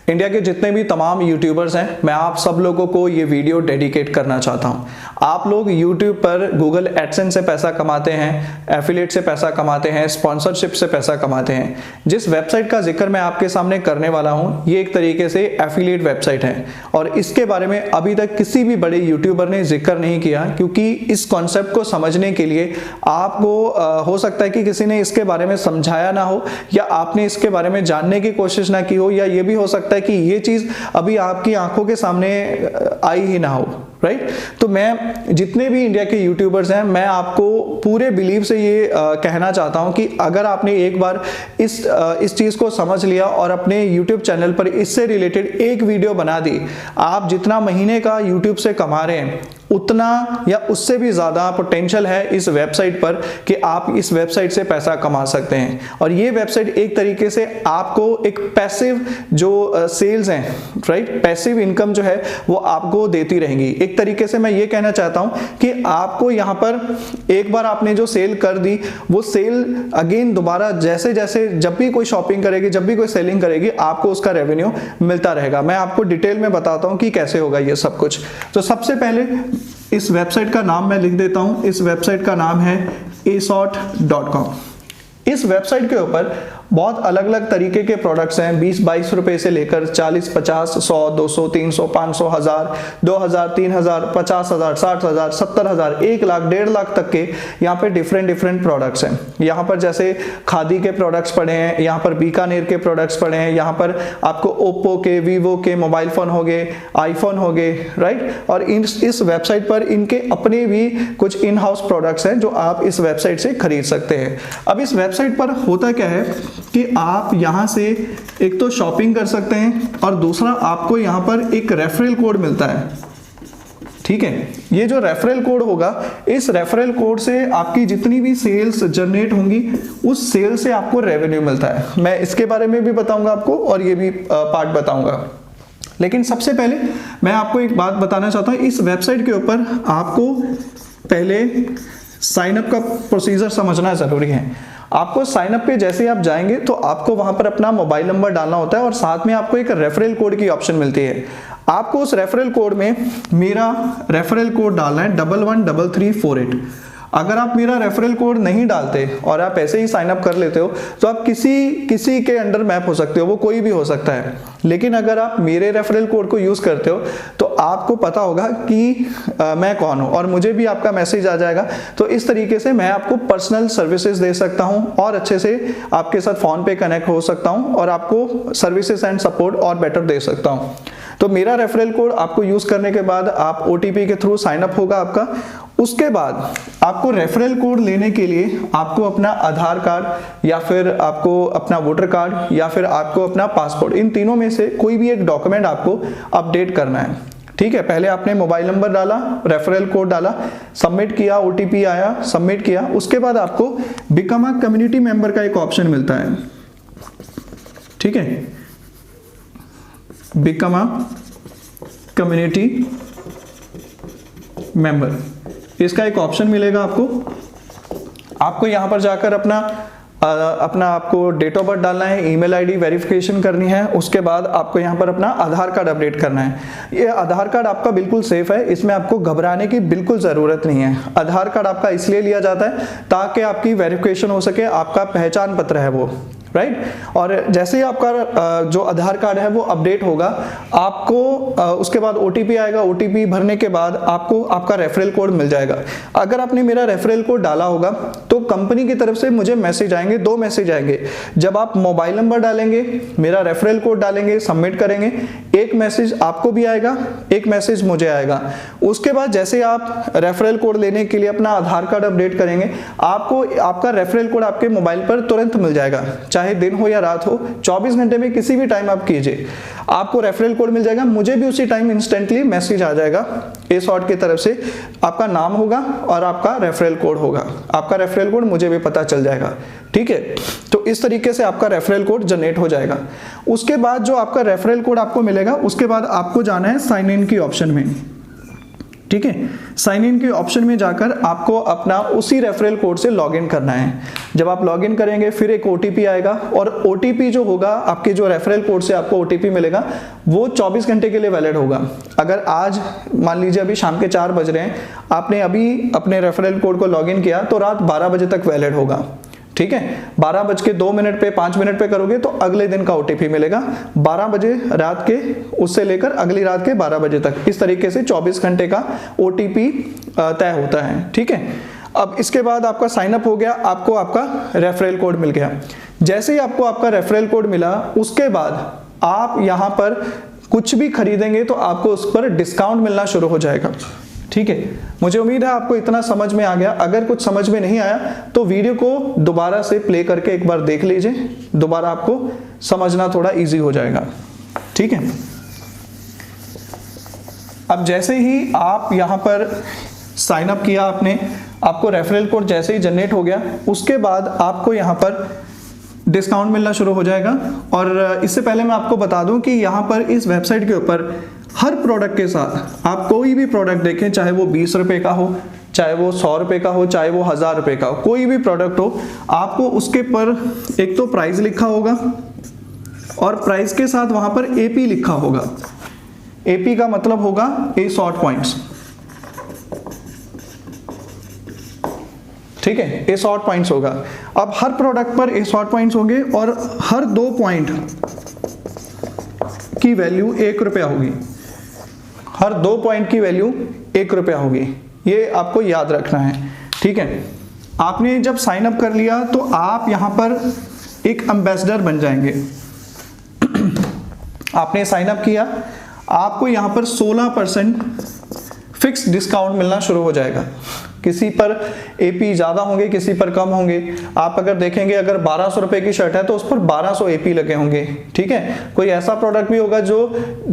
India के जितने भी तमाम यूट्यूबर्स हैं, मैं आप सब लोगों को ये वीडियो डेडिकेट करना चाहता हूँ। आप लोग यूट्यूब पर गूगल एडसेंस से पैसा कमाते हैं, एफिलिएट से पैसा कमाते हैं, स्पॉन्सरशिप से पैसा कमाते हैं। जिस वेबसाइट का जिक्र मैं आपके सामने करने वाला हूँ, ये एक तरीके से एफिलिएट वेबसाइट है और इसके बारे में अभी तक किसी भी बड़े यूट्यूबर ने जिक्र नहीं किया, क्योंकि इस कॉन्सेप्ट को समझने के लिए आपको हो सकता है कि किसी ने इसके बारे में समझाया ना हो, या आपने इसके बारे में जानने की कोशिश ना की हो, या ये भी हो सकता है कि ये चीज अभी आपकी आंखों के सामने आई ही ना हो। राइट? तो मैं जितने भी इंडिया के यूट्यूबर्स हैं, मैं आपको पूरे बिलीव से ये कहना चाहता हूं कि अगर आपने एक बार इस चीज को समझ लिया और अपने यूट्यूब चैनल पर इससे रिलेटेड एक वीडियो बना दी, आप जितना महीने का यूट्यूब से कमा रहे हैं उतना या उससे भी ज्यादा पोटेंशियल है इस वेबसाइट पर कि आप इस वेबसाइट से पैसा कमा सकते हैं। और ये वेबसाइट एक तरीके से आपको एक पैसिव जो सेल्स हैं, राइट, पैसिव इनकम जो है वो आपको देती रहेंगी। एक तरीके से मैं ये कहना चाहता हूं कि आपको यहां पर एक बार आपने जो सेल कर दी, वो सेल अगेन दोबारा जैसे जैसे जब भी कोई शॉपिंग करेगी, जब भी कोई सेलिंग करेगी, आपको उसका रेवेन्यू मिलता रहेगा। मैं आपको डिटेल में बताता हूं कि कैसे होगा ये सब कुछ। तो सबसे पहले इस वेबसाइट का नाम मैं लिख देता हूं। इस वेबसाइट का नाम है asort.com। इस वेबसाइट के ऊपर बहुत अलग अलग तरीके के प्रोडक्ट्स हैं। 20-22 रुपए से लेकर 40, 50, 100, 200, 300, 500, 1000, 2000, 3000, 50,000, 60,000, 70,000, 1 लाख, 1.5 लाख तक के यहाँ पे डिफरेंट प्रोडक्ट्स हैं। यहाँ पर जैसे खादी के प्रोडक्ट्स पड़े हैं, यहाँ पर बीकानेर के प्रोडक्ट्स पड़े हैं, यहाँ पर आपको ओप्पो के, वीवो के मोबाइल फोन हो गए, आईफोन हो गए, राइट। और इस वेबसाइट पर इनके अपने भी कुछ इन हाउस प्रोडक्ट्स हैं जो आप इस वेबसाइट से खरीद सकते हैं। अब इस वेबसाइट पर होता क्या है कि आप यहां से एक तो शॉपिंग कर सकते हैं और दूसरा आपको यहां पर एक रेफरल कोड मिलता है। ठीक है, ये जो रेफरल कोड होगा, इस रेफरल कोड से आपकी जितनी भी सेल्स जनरेट होंगी, उस सेल से आपको रेवेन्यू मिलता है। मैं इसके बारे में भी बताऊंगा आपको और ये भी पार्ट बताऊंगा। लेकिन सबसे पहले मैं आपको एक बात बताना चाहता हूं। इस वेबसाइट के ऊपर आपको पहले साइन अप का प्रोसीजर समझना जरूरी है। आपको साइन अप पे जैसे आप जाएंगे तो आपको वहां पर अपना मोबाइल नंबर डालना होता है और साथ में आपको एक रेफरल कोड की ऑप्शन मिलती है। आपको उस रेफरल कोड में मेरा रेफरल कोड डालना है 113348। अगर आप मेरा रेफरल कोड नहीं डालते और आप ऐसे ही साइन अप कर लेते हो तो आप किसी के अंडर मैप हो सकते हो, वो कोई भी हो सकता है। लेकिन अगर आप मेरे रेफरल कोड को यूज करते हो तो आपको पता होगा कि मैं कौन हूं और मुझे भी आपका मैसेज आ जाएगा। तो इस तरीके से मैं आपको पर्सनल सर्विसेज दे सकता हूं और अच्छे से आपके साथ फोन पे कनेक्ट हो सकता हूं और आपको सर्विसेज एंड सपोर्ट और बेटर दे सकता हूं। तो मेरा रेफरल कोड आपको यूज करने के बाद आप ओटीपी के थ्रू साइन अप होगा आपका। उसके बाद आपको रेफरल कोड लेने के लिए आपको अपना आधार कार्ड या फिर आपको अपना वोटर कार्ड या फिर आपको अपना पासपोर्ट, इन तीनों में से कोई भी एक डॉक्यूमेंट आपको अपडेट करना है। ठीक है, पहले आपने मोबाइल नंबर डाला, रेफरल कोड डाला, सबमिट किया, ओटीपी आया, सबमिट किया। उसके बाद आपको बिकम अ कम्युनिटी मेंबर का एक ऑप्शन मिलता है। ठीक है, बिकम अ कम्युनिटी मेंबर, इसका एक ऑप्शन मिलेगा आपको यहां पर जाकर अपना आपको डेट ऑफ बर्थ डालना है, ईमेल आईडी वेरिफिकेशन करनी है। उसके बाद आपको यहां पर अपना आधार कार्ड अपडेट करना है। ये आधार कार्ड आपका बिल्कुल सेफ है, इसमें आपको घबराने की बिल्कुल जरूरत नहीं है। आधार कार्ड आपका इसलिए लिया जाता है ताकि आपकी वेरिफिकेशन हो सके, आपका पहचान पत्र है वो, राइट। और जैसे ही आपका जो आधार कार्ड है वो अपडेट होगा, आपको उसके बाद ओटीपी आएगा। ओटीपी भरने के बाद आपको आपका रेफरल कोड मिल जाएगा। अगर आपने मेरा रेफरल कोड डाला होगा तो कंपनी की तरफ से मुझे मैसेज आएंगे, 2 मैसेज आएंगे। जब आप मोबाइल नंबर डालेंगे, मेरा रेफरल कोड डालेंगे, सबमिट करेंगे, एक मैसेज आपको भी आएगा, एक मैसेज मुझे आएगा। उसके बाद जैसे आप रेफरल कोड लेने के लिए अपना आधार कार्ड अपडेट करेंगे, आपको आपका रेफरल कोड आपके मोबाइल पर तुरंत मिल जाएगा। चाहे दिन हो या रात हो, 24 घंटे में किसी भी टाइम आप कीजिए, आपको रेफरल कोड मिल जाएगा। मुझे भी उसी टाइम इंस्टेंटली मैसेज आ जाएगा asort की तरफ से, आपका नाम होगा और आपका रेफरल कोड होगा। आपका रेफरल कोड मुझे भी पता चल जाएगा। ठीक है, तो इस तरीके से आपका रेफरल कोड जनरेट हो जाएगा। उसके बाद जो आपका रेफरल कोड आपको मिलेगा, उसके बाद आपको जाना है साइन इन की ऑप्शन में। ठीक है। साइन इन के ऑप्शन में जाकर आपको अपना उसी रेफरल कोड से लॉगिन करना है। जब आप लॉगिन करेंगे फिर एक ओटीपी आएगा और ओटीपी जो होगा आपके जो रेफरल कोड से आपको ओटीपी मिलेगा वो 24 घंटे के लिए वैलिड होगा। अगर आज मान लीजिए अभी शाम के 4 बज रहे हैं, आपने अभी अपने रेफरल कोड को लॉगिन किया तो रात 12 बजे तक वैलिड होगा, ठीक है। 12:02 पे 5 मिनट पे करोगे तो अगले दिन का ओटीपी मिलेगा 12 बजे रात के, उससे लेकर अगली रात के 12 बजे तक। इस तरीके से 24 घंटे का ओटीपी तय होता है, ठीक है। अब इसके बाद आपका साइन अप हो गया, आपको आपका रेफरल कोड मिल गया। जैसे ही आपको आपका रेफरल कोड मिला उसके बाद आप यहाँ पर कुछ भी खरीदेंगे तो आपको उस पर डिस्काउंट मिलना शुरू हो जाएगा, ठीक है। मुझे उम्मीद है आपको इतना समझ में आ गया। अगर कुछ समझ में नहीं आया तो वीडियो को दोबारा से प्ले करके एक बार देख लीजिए, दोबारा आपको समझना थोड़ा इजी हो जाएगा, ठीक है। अब जैसे ही आप यहां पर साइन अप किया आपने, आपको रेफरल कोड जैसे ही जनरेट हो गया उसके बाद आपको यहां पर डिस्काउंट मिलना शुरू हो जाएगा। और इससे पहले मैं आपको बता दूं कि यहां पर इस वेबसाइट के ऊपर हर प्रोडक्ट के साथ आप कोई भी प्रोडक्ट देखें, चाहे वो 20 रुपए का हो, चाहे वो 100 रुपए का हो, चाहे वो 1000 रुपए का हो, कोई भी प्रोडक्ट हो, आपको उसके पर एक तो प्राइस लिखा होगा और प्राइस के साथ वहां पर एपी लिखा होगा। एपी का मतलब होगा ए शॉर्ट पॉइंट्स, ठीक है, ए शॉर्ट पॉइंट्स होगा। अब हर प्रोडक्ट पर ए शॉर्ट पॉइंट्स होंगे और हर 2 पॉइंट की वैल्यू 1 रुपया होगी। हर 2 पॉइंट की वैल्यू 1 रुपया होगी, ये आपको याद रखना है, ठीक है। आपने जब साइन अप कर लिया तो आप यहां पर एक एम्बेसडर बन जाएंगे। आपने साइन अप किया, आपको यहां पर 16% फिक्स डिस्काउंट मिलना शुरू हो जाएगा। किसी पर एपी ज्यादा होंगे, किसी पर कम होंगे। आप अगर देखेंगे अगर 1200 रुपए की शर्ट है तो उस पर 1200 एपी लगे होंगे, ठीक है। कोई ऐसा प्रोडक्ट भी होगा जो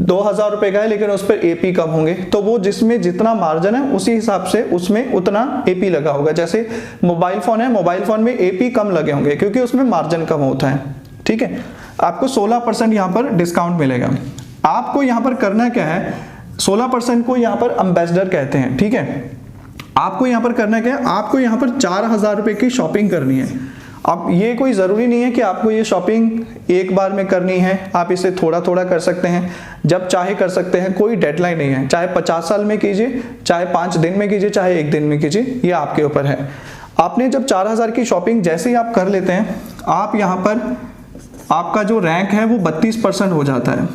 2000 रुपए का है लेकिन उस पर एपी कम होंगे, तो वो जिसमें जितना मार्जिन है उसी हिसाब से उसमें उतना एपी लगा होगा। जैसे मोबाइल फोन है, मोबाइल फोन में एपी कम लगे होंगे क्योंकि उसमें मार्जिन कम होता है, ठीक है। आपको 16% यहां पर डिस्काउंट मिलेगा। आपको यहां पर करना क्या है, 16% को यहां पर एम्बेसडर कहते हैं, ठीक है। आपको यहां पर करना क्या है, आपको यहां पर 4000 रुपए की शॉपिंग करनी है। अब ये कोई जरूरी नहीं है कि आपको ये शॉपिंग एक बार में करनी है, आप इसे थोड़ा थोड़ा कर सकते हैं, जब चाहे कर सकते हैं, कोई डेडलाइन नहीं है। चाहे 50 साल में कीजिए, चाहे 5 दिन में कीजिए, चाहे 1 दिन में कीजिए, ये आपके ऊपर है। आपने जब 4000 की शॉपिंग जैसे ही आप कर लेते हैं, आप यहां पर आपका जो रैंक है वो 32% हो जाता है,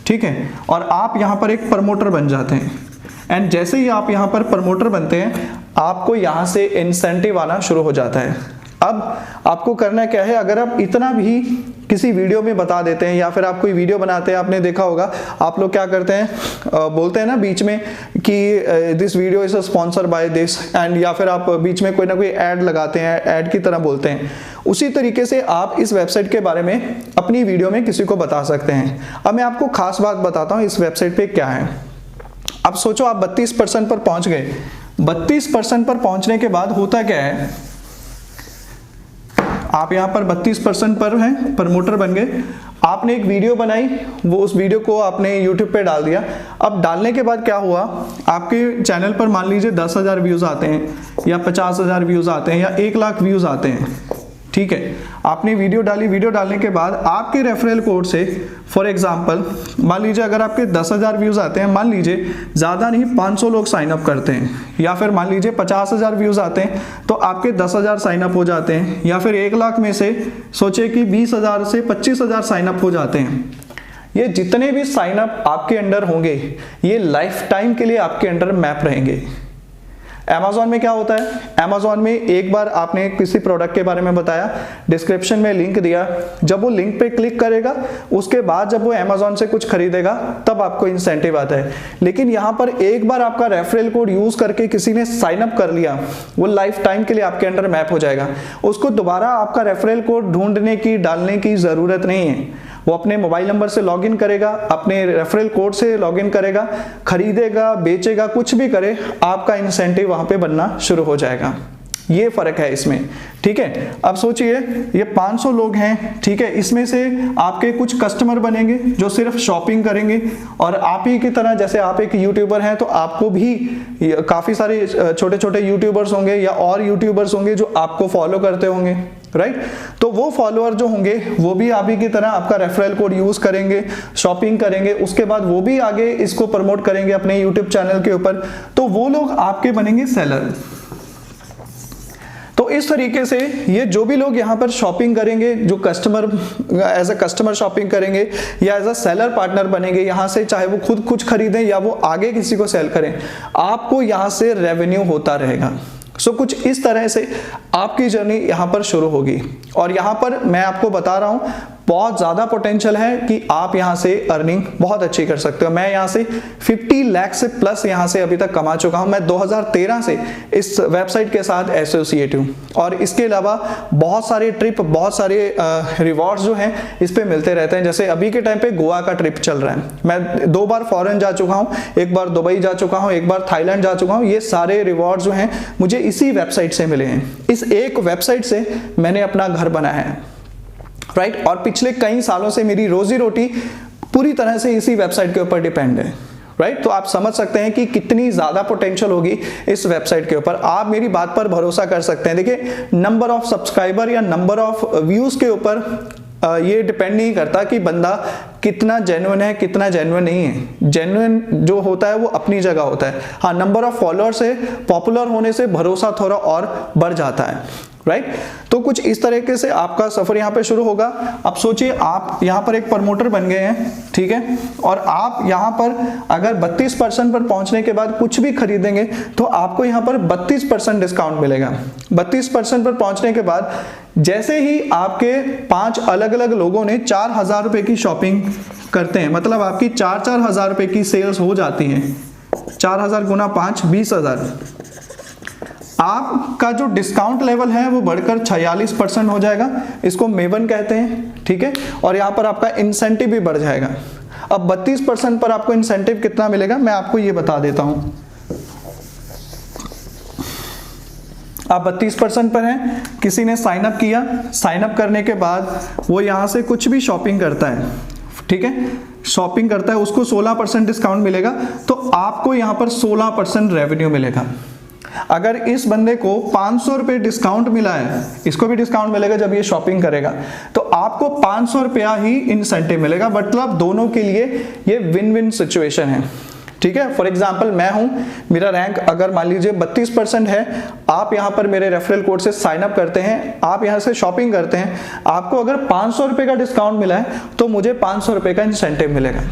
ठीक है। और आप यहां पर एक प्रमोटर बन जाते हैं। एंड जैसे ही आप यहां पर प्रमोटर बनते हैं, आपको यहां से इंसेंटिव आना शुरू हो जाता है। अब आपको करना क्या है, अगर आप इतना भी किसी वीडियो में बता देते हैं या फिर आप कोई वीडियो बनाते हैं, आपने देखा होगा आप लोग क्या करते हैं, बोलते हैं ना बीच में कि this video is sponsor by this, and या फिर आप बीच में कोई ना कोई ऐड लगाते हैं, ऐड की तरह बोलते हैं। उसी तरीके से आप इस वेबसाइट के बारे में अपनी वीडियो में किसी को बता सकते हैं। अब मैं आपको खास बात बताता हूँ इस वेबसाइट पे क्या है। अब सोचो आप 32% पर पहुंच गए। 32% पर पहुंचने के बाद होता क्या है, आप यहां पर 32% पर हैं, प्रमोटर बन गए। आपने एक वीडियो बनाई, वो उस वीडियो को आपने YouTube पे डाल दिया। अब डालने के बाद क्या हुआ, आपके चैनल पर मान लीजिए 10,000 व्यूज आते हैं या 50,000 व्यूज आते हैं या 1 लाख व्यूज आते हैं, ठीक है। आपने वीडियो डाली, वीडियो डालने के बाद आपके रेफरल कोड से फॉर एग्जांपल मान लीजिए अगर आपके 10,000 व्यूज आते हैं, मान लीजिए ज़्यादा नहीं 500 लोग साइन अप करते हैं, या फिर मान लीजिए 50,000 व्यूज आते हैं तो आपके 10,000 साइन अप हो जाते हैं, या फिर 1 लाख में से सोचे कि 20,000 से 25,000 साइन अप हो जाते हैं। ये जितने भी साइन अप आपके अंडर होंगे ये लाइफ टाइम के लिए आपके अंडर मैप रहेंगे। Amazon में क्या होता है, Amazon में एक बार आपने किसी प्रोडक्ट के बारे में बताया, डिस्क्रिप्शन में लिंक दिया, जब वो लिंक पे क्लिक करेगा उसके बाद जब वो Amazon से कुछ खरीदेगा तब आपको इंसेंटिव आता है। लेकिन यहाँ पर एक बार आपका रेफरल कोड यूज करके किसी ने साइन अप कर लिया, वो लाइफ टाइम के लिए आपके अंडर मैप हो जाएगा। उसको दोबारा आपका रेफरल कोड ढूंढने की, डालने की जरूरत नहीं है। वो अपने मोबाइल नंबर से लॉगिन करेगा, अपने रेफरल कोड से लॉगिन करेगा, खरीदेगा, बेचेगा, कुछ भी करे, आपका इंसेंटिव वहां पे बनना शुरू हो जाएगा। ये फर्क है इसमें, ठीक है। अब सोचिए ये 500 लोग हैं, ठीक है, इसमें से आपके कुछ कस्टमर बनेंगे जो सिर्फ शॉपिंग करेंगे, और आप ही की तरह जैसे आप एक यूट्यूबर हैं तो आपको भी काफी सारे छोटे छोटे यूट्यूबर्स होंगे या और यूट्यूबर्स होंगे जो आपको फॉलो करते होंगे, राइट। तो वो फॉलोअर जो होंगे वो भी आप ही की तरह आपका रेफरल कोड यूज करेंगे, शॉपिंग करेंगे, उसके बाद वो भी आगे इसको प्रमोट करेंगे अपने यूट्यूब चैनल के ऊपर, तो वो लोग आपके बनेंगे सेलर। तो इस तरीके से ये जो भी लोग यहाँ पर शॉपिंग करेंगे, जो customer as a customer shopping करेंगे या एज अ सेलर पार्टनर बनेंगे यहाँ से, चाहे वो खुद कुछ खरीदें या वो आगे किसी को सेल करें, आपको यहाँ से रेवेन्यू होता रहेगा। सो कुछ इस तरह से आपकी जर्नी यहाँ पर शुरू होगी, और यहाँ पर मैं आपको बता रहा हूँ बहुत ज़्यादा पोटेंशियल है कि आप यहाँ से अर्निंग बहुत अच्छी कर सकते हो। मैं यहाँ से 50 लाख से प्लस यहाँ से अभी तक कमा चुका हूँ। मैं 2013 से इस वेबसाइट के साथ एसोसिएट हूँ, और इसके अलावा बहुत सारे ट्रिप, बहुत सारे रिवॉर्ड्स जो हैं इस पे मिलते रहते हैं। जैसे अभी के टाइम पे गोवा का ट्रिप चल रहा है, मैं 2 बार फॉरेन जा चुका हूँ, 1 बार दुबई जा चुका हूँ, 1 बार थाईलैंड जा चुका हूँ। ये सारे रिवॉर्ड्स जो हैं मुझे इसी वेबसाइट से मिले हैं। इस एक वेबसाइट से मैंने अपना घर बनाया है, राइट। और पिछले कई सालों से मेरी रोजी रोटी पूरी तरह से इसी वेबसाइट के ऊपर डिपेंड है, राइट। तो आप समझ सकते हैं कि कितनी ज्यादा पोटेंशियल होगी इस वेबसाइट के ऊपर। आप मेरी बात पर भरोसा कर सकते हैं। देखिए, नंबर ऑफ सब्सक्राइबर या नंबर ऑफ व्यूज के ऊपर ये डिपेंड नहीं करता कि बंदा कितना जेन्युइन है, कितना जेन्युइन नहीं है। जेन्युइन जो होता है वो अपनी जगह होता है। हाँ, नंबर ऑफ फॉलोअर से, पॉपुलर होने से भरोसा थोड़ा और बढ़ जाता है, राइट। तो कुछ इस तरीके से आपका सफर यहाँ पे शुरू होगा। अब सोचिए आप यहाँ पर एक प्रमोटर बन गए हैं, ठीक है, और आप यहाँ पर अगर 32% पर पहुंचने के बाद कुछ भी खरीदेंगे तो आपको यहाँ पर 32% डिस्काउंट मिलेगा। 32% पर पहुंचने के बाद जैसे ही आपके 5 अलग अलग लोगों ने 4000 रुपए की शॉपिंग करते हैं, मतलब आपकी 4-4 हजार रुपए की सेल्स हो जाती हैं, 4000 गुना 5 20,000, आपका जो डिस्काउंट लेवल है वो बढ़कर 46% हो जाएगा। इसको मेवन कहते हैं, ठीक है। और यहाँ पर आपका इंसेंटिव भी बढ़ जाएगा। अब 32% पर आपको इंसेंटिव कितना मिलेगा मैं आपको ये बता देता हूँ। आप 32% पर हैं, किसी ने साइन अप किया, साइन अप करने के बाद वो यहाँ से कुछ भी शॉपिंग करता है, ठीक है, शॉपिंग करता है, उसको 16% डिस्काउंट मिलेगा, तो आपको यहाँ पर 16% रेवेन्यू मिलेगा। अगर इस बंदे को 500 रुपए डिस्काउंट मिला है, इसको भी डिस्काउंट मिलेगा जब ये शॉपिंग करेगा, तो आपको 500 रुपया ही इंसेंटिव मिलेगा। मतलब दोनों के लिए ये विन विन सिचुएशन है, ठीक है। फॉर एग्जाम्पल मैं हूं, मेरा रैंक अगर मान लीजिए 32% है, आप यहां पर मेरे रेफरल कोड से साइन अप करते हैं, आप यहां से शॉपिंग करते हैं, आपको अगर 500 रुपए का डिस्काउंट मिला है तो मुझे 500 रुपए का इंसेंटिव मिलेगा,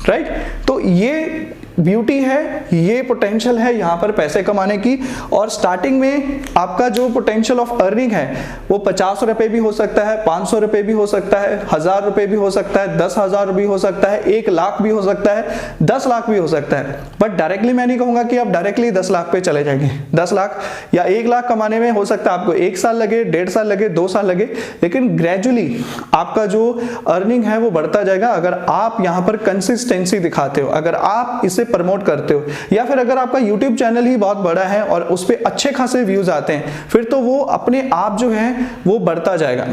राइट। तो ये ब्यूटी है, ये पोटेंशियल है यहाँ पर पैसे कमाने की। और स्टार्टिंग में आपका जो पोटेंशियल ऑफ अर्निंग है वो 50 रुपए भी हो सकता है, 500 रुपए भी हो सकता है, 1000 रुपए भी हो सकता है, 10,000 भी हो सकता है, 1 लाख भी हो सकता है, 10 लाख भी हो सकता है। बट डायरेक्टली मैं नहीं कहूंगा कि आप डायरेक्टली 10 लाख पे चले जाएंगे। 10 लाख या 1 लाख कमाने में हो सकता है आपको 1 साल लगे, 1.5 साल लगे, 2 साल लगे, लेकिन ग्रेजुअली आपका जो अर्निंग है वो बढ़ता जाएगा अगर आप यहाँ पर कंसिस्टेंसी दिखाते हो, अगर आप इसे प्रमोट करते हो, या फिर अगर आपका YouTube चैनल ही बहुत बड़ा है और उस पे अच्छे खासे व्यूज आते हैं, फिर तो वो अपने आप जो है वो बढ़ता जाएगा।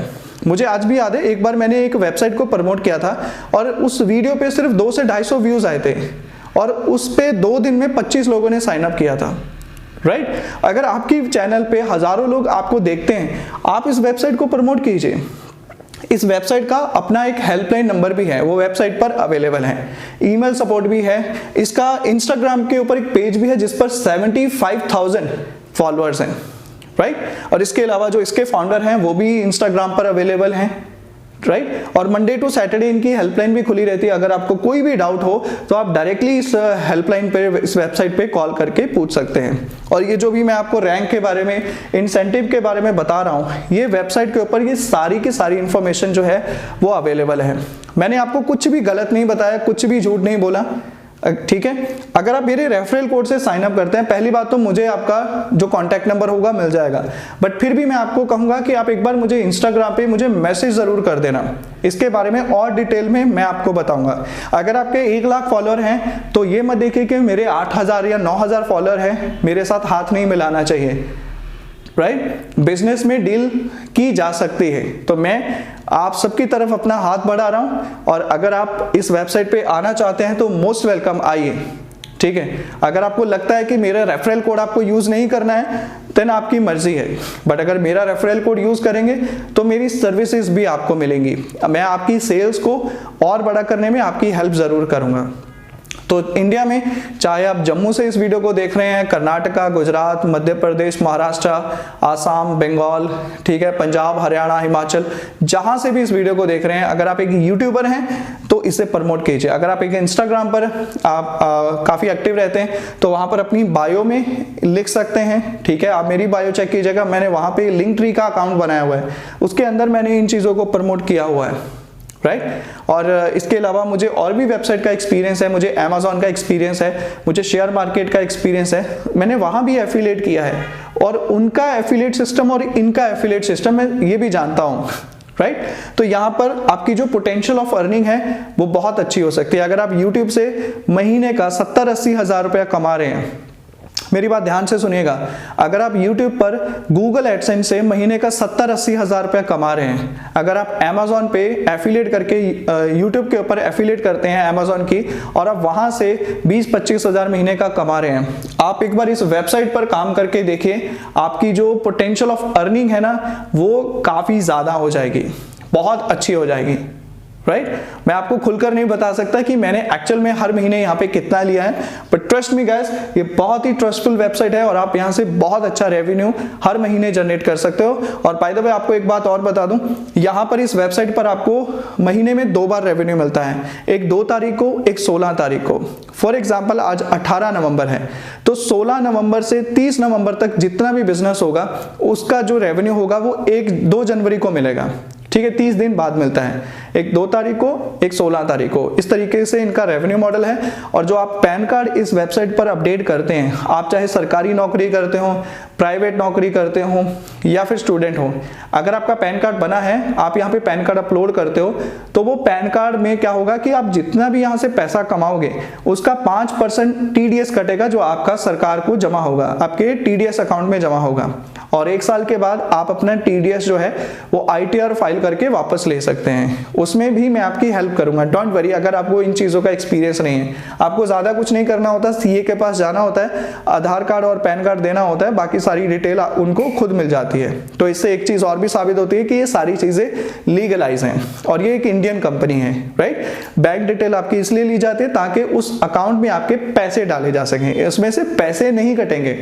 मुझे आज भी याद है, एक बार मैंने एक वेबसाइट को प्रमोट किया था और उस वीडियो पे सिर्फ 200 से 250 व्यूज आए थे, और उस पे 2 दिन में 25 लोगों ने साइन अप किया था, राइट। अगर आपकी चैनल पे हजारों लोग आपको देखते हैं, आप इस वेबसाइट को प्रमोट कीजिए। इस वेबसाइट का अपना एक हेल्पलाइन नंबर भी है, वो वेबसाइट पर अवेलेबल है, ईमेल सपोर्ट भी है। इसका इंस्टाग्राम के ऊपर एक पेज भी है जिस पर 75,000 फॉलोअर्स हैं, राइट। और इसके अलावा जो इसके फाउंडर हैं वो भी इंस्टाग्राम पर अवेलेबल हैं, राइट। और मंडे टू सैटरडे इनकी हेल्पलाइन भी खुली रहती है। अगर आपको कोई भी डाउट हो तो आप डायरेक्टली इस हेल्पलाइन पे, इस वेबसाइट पे कॉल करके पूछ सकते हैं। और ये जो भी मैं आपको रैंक के बारे में, इंसेंटिव के बारे में बता रहा हूँ, ये वेबसाइट के ऊपर ये सारी की सारी इंफॉर्मेशन जो है वो अवेलेबल है। मैंने आपको कुछ भी गलत नहीं बताया, कुछ भी झूठ नहीं बोला, ठीक है। अगर आप मेरे रेफरल कोड से साइन अप करते हैं, पहली बात तो मुझे आपका जो कॉन्टैक्ट नंबर होगा मिल जाएगा, बट फिर भी मैं आपको कहूंगा कि आप एक बार मुझे इंस्टाग्राम पे मुझे मैसेज जरूर कर देना, इसके बारे में और डिटेल में मैं आपको बताऊंगा। अगर आपके 1 लाख फॉलोअर हैं तो ये मत देखिए कि मेरे 8,000 या 9,000 फॉलोअर हैं, मेरे साथ हाथ नहीं मिलाना चाहिए, राइट। बिजनेस में डील की जा सकती है। तो मैं आप सबकी तरफ अपना हाथ बढ़ा रहा हूं, और अगर आप इस वेबसाइट पे आना चाहते हैं तो मोस्ट वेलकम, आइए, ठीक है। अगर आपको लगता है कि मेरा रेफरल कोड आपको यूज नहीं करना है, देन आपकी मर्जी है, बट अगर मेरा रेफरल कोड यूज करेंगे तो मेरी सर्विसेज भी आपको मिलेंगी। मैं आपकी सेल्स को और बड़ा करने में आपकी हेल्प जरूर करूंगा। तो इंडिया में चाहे आप जम्मू से इस वीडियो को देख रहे हैं, कर्नाटका, गुजरात, मध्य प्रदेश, महाराष्ट्र, आसाम, बंगाल, ठीक है, पंजाब, हरियाणा, हिमाचल, जहां से भी इस वीडियो को देख रहे हैं, अगर आप एक यूट्यूबर हैं तो इसे प्रमोट कीजिए। अगर आप एक इंस्टाग्राम पर आप काफी एक्टिव रहते हैं तो वहां पर अपनी बायो में लिख सकते हैं, ठीक है। आप मेरी बायो चेक कीजिएगा, मैंने वहां पे लिंक ट्री का अकाउंट बनाया हुआ है, उसके अंदर मैंने इन चीजों को प्रमोट किया हुआ है, राइट। और इसके अलावा मुझे और भी वेबसाइट का एक्सपीरियंस है, मुझे अमेज़न का एक्सपीरियंस है, मुझे शेयर मार्केट का एक्सपीरियंस है, मैंने वहां भी एफिलिएट किया है, और उनका एफिलिएट सिस्टम और इनका एफिलिएट सिस्टम मैं ये भी जानता हूं, राइट। तो यहां पर आपकी जो पोटेंशियल ऑफ अर्निंग है वो बहुत अच्छी हो सकती है। अगर आप यूट्यूब से महीने का 70-80 हज़ार रुपया कमा रहे हैं, मेरी बात ध्यान से सुनिएगा, अगर आप YouTube पर Google एडसेंस से महीने का 70-80 हज़ार रुपया कमा रहे हैं, अगर आप Amazon पे एफिलिएट करके YouTube के ऊपर एफिलिएट करते हैं Amazon की, और आप वहां से 20-25 हज़ार महीने का कमा रहे हैं, आप एक बार इस वेबसाइट पर काम करके देखिए, आपकी जो पोटेंशियल ऑफ अर्निंग है ना वो काफी ज्यादा हो जाएगी, बहुत अच्छी हो जाएगी, राइट। मैं आपको खुलकर नहीं बता सकता कि मैंने एक्चुअल में हर महीने यहाँ पे कितना लिया है, बट ट्रस्ट मी गाइस, ये बहुत ही ट्रस्टफुल वेबसाइट है और आप यहाँ से बहुत अच्छा रेवेन्यू हर महीने जनरेट कर सकते हो। और बाय द वे आपको एक बात और बता दूं, यहाँ पर इस वेबसाइट पर आपको महीने में 2 बार रेवेन्यू मिलता है, एक 2 तारीख को, एक 16 तारीख को। फॉर एग्जाम्पल आज 18 नवंबर है, तो 16 नवंबर से 30 नवंबर तक जितना भी बिजनेस होगा उसका जो रेवेन्यू होगा वो 1-2 जनवरी को मिलेगा, ठीक है, 30 दिन बाद मिलता है, एक 2 तारीख को, एक 16 तारीख को। इस तरीके से इनका रेवेन्यू मॉडल है। और जो आप पैन कार्ड इस वेबसाइट पर अपडेट करते हैं, आप चाहे सरकारी नौकरी करते हो, प्राइवेट नौकरी करते हो या फिर स्टूडेंट हो, अगर आपका पैन कार्ड बना है, आप यहाँ पे पैन कार्ड अपलोड करते हो, तो वो पैन कार्ड में क्या होगा कि आप जितना भी यहाँ से पैसा कमाओगे उसका 5% TDS कटेगा, जो आपका सरकार को जमा होगा, आपके TDS अकाउंट में जमा होगा। और 1 साल के बाद आप अपना TDS जो है वो ITR फाइल करके वापस ले सकते हैं। उसमें भी मैं आपकी हेल्प करूंगा, डोंट वरी। अगर आपको इन चीजों का एक्सपीरियंस नहीं है, आपको ज्यादा कुछ नहीं करना होता, CA के पास जाना होता है, आधार कार्ड और पैन कार्ड देना होता है, बाकी सारी डिटेल उनको खुद मिल जाती है। तो इससे एक चीज और भी साबित होती है कि ये सारी चीजें लीगलाइज हैं और ये एक इंडियन कंपनी है, राइट। बैंक डिटेल आपकी इसलिए ली जाती है ताकि उस अकाउंट में आपके पैसे डाले जा सकें, इसमें से पैसे नहीं कटेंगे,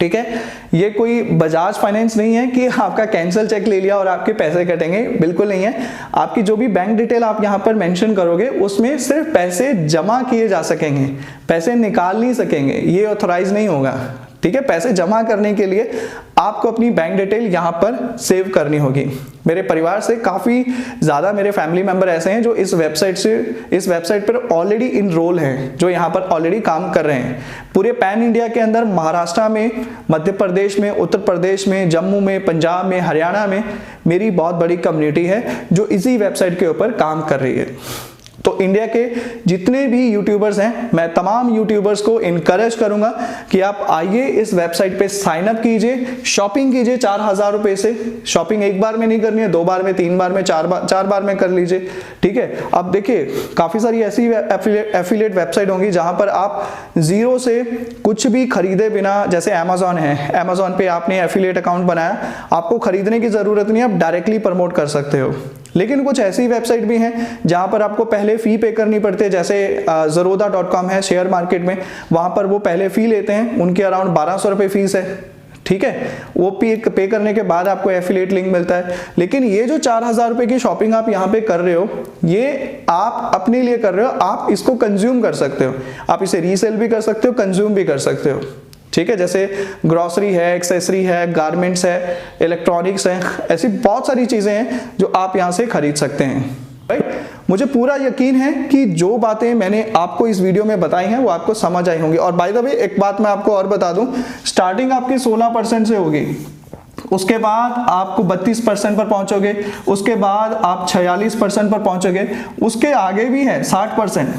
ठीक है। ये कोई बजाज फाइनेंस नहीं है कि आपका कैंसिल चेक ले लिया और आपके पैसे कटेंगे, बिल्कुल नहीं है। आपकी जो भी बैंक डिटेल आप यहाँ पर मेंशन करोगे उसमें सिर्फ पैसे जमा किए जा सकेंगे, पैसे निकाल नहीं सकेंगे, ये ऑथराइज नहीं होगा, ठीक है। पैसे जमा करने के लिए आपको अपनी बैंक डिटेल यहाँ पर सेव करनी होगी। मेरे परिवार से काफी ज्यादा मेरे फैमिली मेंबर ऐसे हैं जो इस वेबसाइट पर ऑलरेडी इनरोल हैं, जो यहाँ पर ऑलरेडी काम कर रहे हैं। पूरे पैन इंडिया के अंदर महाराष्ट्र में, मध्य प्रदेश में, उत्तर प्रदेश में, जम्मू में, पंजाब में, हरियाणा में मेरी बहुत बड़ी कम्युनिटी है जो इसी वेबसाइट के ऊपर काम कर रही है। तो इंडिया के जितने भी यूट्यूबर्स हैं, मैं तमाम यूट्यूबर्स को इनकरेज करूंगा कि आप आइए इस वेबसाइट पे साइन अप कीजिए, शॉपिंग कीजिए 4000 रुपए से। शॉपिंग एक बार में नहीं करनी है, 2 बार में, 3 बार में, 4 बार में कर लीजिए, ठीक है। अब देखिए काफी सारी ऐसी एफिलिएट वेबसाइट होंगी जहां पर आप जीरो से कुछ भी खरीदे बिना, जैसे अमेज़न है, अमेज़न पे आपने एफिलिएट अकाउंट बनाया, आपको खरीदने की जरूरत नहीं है, आप डायरेक्टली प्रमोट कर सकते हो। लेकिन कुछ ऐसी वेबसाइट भी हैं जहां पर आपको पहले फी पे करनी पड़ती है, जैसे Zerodha.com है शेयर मार्केट में, वहां पर वो पहले फी लेते हैं, उनकी अराउंड 1200 रुपए फीस है, ठीक है। वो पे करने के बाद आपको एफिलिएट लिंक मिलता है। लेकिन ये जो 4000 रुपए की शॉपिंग आप यहाँ पे कर रहे हो, ये आप अपने लिए कर रहे हो, आप इसको कंज्यूम कर सकते हो, आप इसे रीसेल भी कर सकते हो, कंज्यूम भी कर सकते हो, ठीक है। जैसे ग्रोसरी है, एक्सेसरी है, गारमेंट्स है, इलेक्ट्रॉनिक्स है, ऐसी बहुत सारी चीजें हैं जो आप यहां से खरीद सकते हैं, राइट। मुझे पूरा यकीन है कि जो बातें मैंने आपको इस वीडियो में बताई हैं वो आपको समझ आई होंगी। और बाय द वे एक बात मैं आपको और बता दूं, स्टार्टिंग आपकी 16% से होगी, उसके बाद आपको 32% पर पहुंचोगे, उसके बाद आप 46% पर पहुंचोगे, उसके आगे भी है 60%,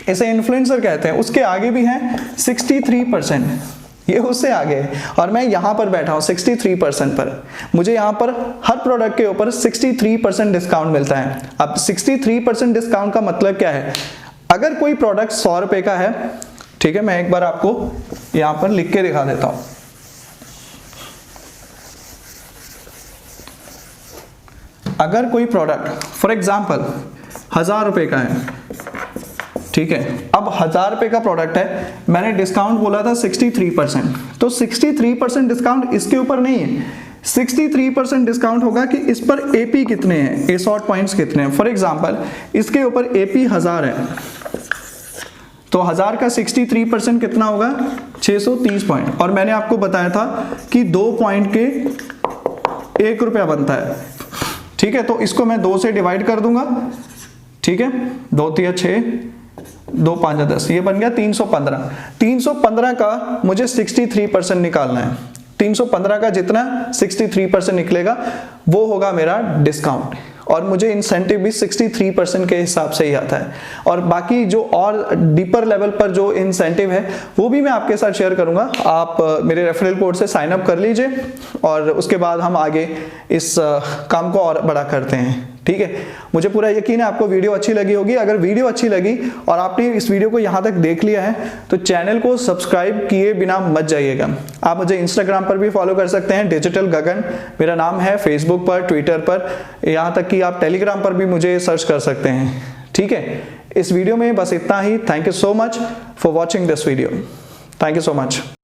इसे इन्फ्लुएंसर कहते हैं, उसके आगे भी है 63%, ये उससे आगे है और मैं यहाँ पर बैठा हूँ 63% पर। मुझे यहाँ पर हर प्रोडक्ट के ऊपर 63% डिस्काउंट मिलता है। अब 63% डिस्काउंट का मतलब क्या है? अगर कोई प्रोडक्ट 100 रुपए का है, ठीक है, मैं एक बार आपको यहाँ पर लिख के दिखा देता हूँ। अगर कोई प्रोडक्ट फॉर एग्जाम्पल 1000 रुपए का है, ठीक है, अब 1000 रुपए का प्रोडक्ट है, मैंने डिस्काउंट बोला था 63%, तो 63% डिस्काउंट इसके ऊपर नहीं है, 63% डिस्काउंट होगा कि इस पर एपी कितने हैं, एसॉर्ट पॉइंट्स कितने हैं। फॉर एग्जांपल इसके ऊपर एपी 1000 है, तो 1000 का 63% कितना होगा? 630 पॉइंट। और मैंने आपको बताया था कि 2 पॉइंट के 1 रुपया बनता है, ठीक है, तो इसको मैं 2 से डिवाइड कर दूंगा, ठीक है, 2 3 6, 2 5 10, ये बन गया 315। 315 का मुझे 63% निकालना है। 315 का जितना 63% निकलेगा वो होगा मेरा डिस्काउंट, और मुझे इंसेंटिव भी 63% के हिसाब से ही आता है। और बाकी जो और डीपर लेवल पर जो इंसेंटिव है वो भी मैं आपके साथ शेयर करूंगा। आप मेरे रेफरल कोड से साइन अप कर लीजिए और उसके बाद हम आगे इस काम को और बड़ा करते हैं, ठीक है। मुझे पूरा यकीन है आपको वीडियो अच्छी लगी होगी। अगर वीडियो अच्छी लगी और आपने इस वीडियो को यहाँ तक देख लिया है तो चैनल को सब्सक्राइब किए बिना मत जाइएगा। आप मुझे इंस्टाग्राम पर भी फॉलो कर सकते हैं, डिजिटल गगन मेरा नाम है, फेसबुक पर, ट्विटर पर, यहाँ तक कि आप टेलीग्राम पर भी मुझे सर्च कर सकते हैं, ठीक है। इस वीडियो में बस इतना ही। Thank you so much for watching this video. Thank you so much.